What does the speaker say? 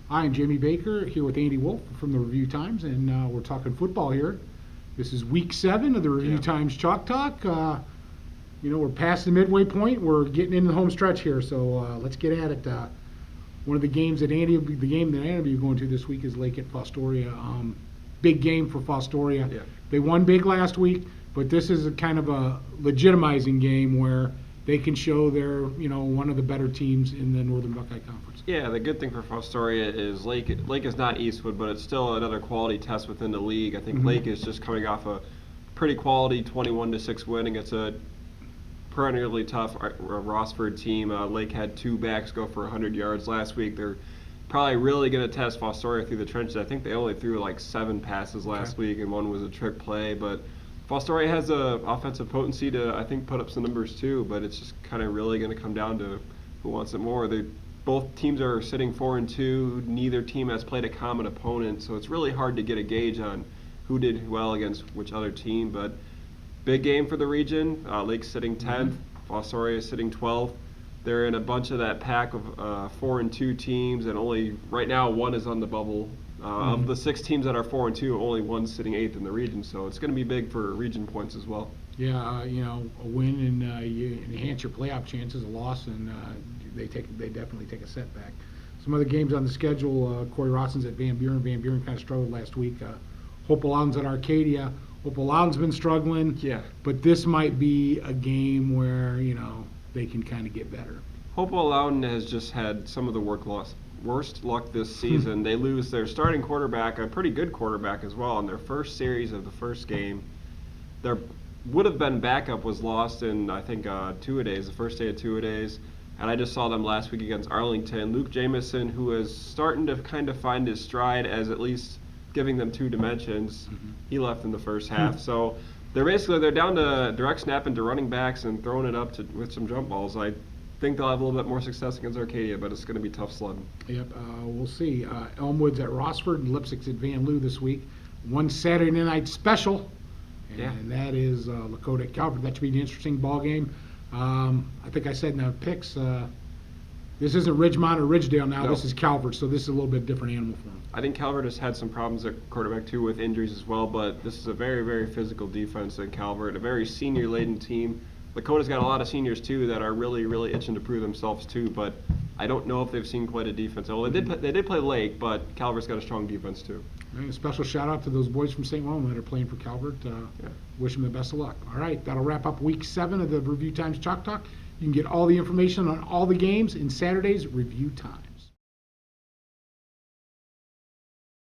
I'm Jimmy Baker here with Andy Wolf from the Review Times, and we're talking football here. This is week 7 of the Review Times Chalk Talk. We're past the midway point. We're getting into the home stretch here, so let's get at it. One of the games that Andy will be going to this week is Lake at Fostoria. Big game for Fostoria. Yeah. They won big last week, but this is a kind of a legitimizing game where they can show they're one of the better teams in the Northern Buckeye Conference. Yeah, the good thing for Fostoria is Lake is not Eastwood, but it's still another quality test within the league. I think Lake is just coming off a pretty quality 21-6 win against a perennially tough Rossford team. Lake had 2 backs go for 100 yards last week. They're probably really going to test Fostoria through the trenches. I think they only threw like 7 passes last week, and one was a trick play. But Fostoria has the offensive potency to, I think, put up some numbers too. But it's just kind of really going to come down to who wants it more. Both teams are sitting 4-2. Neither team has played a common opponent, so it's really hard to get a gauge on who did well against which other team. But big game for the region. Lake's sitting 10th. Fostoria is sitting 12th. They're in a bunch of that pack of 4-2 teams, and only right now one is on the bubble. Of the 6 teams that are 4-2, only one's sitting 8th in the region, so it's going to be big for region points as well. Yeah, a win and you enhance your playoff chances. A loss and they definitely take a setback. Some other games on the schedule: Cory Rotson's at Van Buren. Van Buren kind of struggled last week. Hopewell Loudon's at Arcadia. Hopewell Loudon's been struggling. Yeah. But this might be a game where they can kind of get better. Hopewell Loudon has just had some of the worst luck this season. They lose their starting quarterback, a pretty good quarterback as well, in their first series of the first game. Their would have been backup was lost in, I think, two-a-days, the first day of two-a-days. And I just saw them last week against Arlington. Luke Jamison, who is starting to kind of find his stride as at least giving them 2 dimensions, he left in the first half. So they're down to direct snap into running backs and throwing it up with some jump balls. I think they'll have a little bit more success against Arcadia, but it's going to be tough sledding. Yep, we'll see. Elmwood's at Rossford and Lipsick's at Van Loo this week. One Saturday night special, and that is Lakota at Calvert. That should be an interesting ball game. I think I said in the picks, this isn't Ridgemont or Ridgedale now. No. This is Calvert, so this is a little bit different animal for them. I think Calvert has had some problems at quarterback too with injuries as well, but this is a very, very physical defense in Calvert, a very senior-laden team. Lakota's got a lot of seniors too that are really, really itching to prove themselves too, but I don't know if they've seen quite a defense. Well, they did play Lake, but Calvert's got a strong defense too. And a special shout out to those boys from St. Rome that are playing for Calvert. Wish them the best of luck. All right, that'll wrap up week 7 of the Review Times Chalk Talk. You can get all the information on all the games in Saturday's Review Times.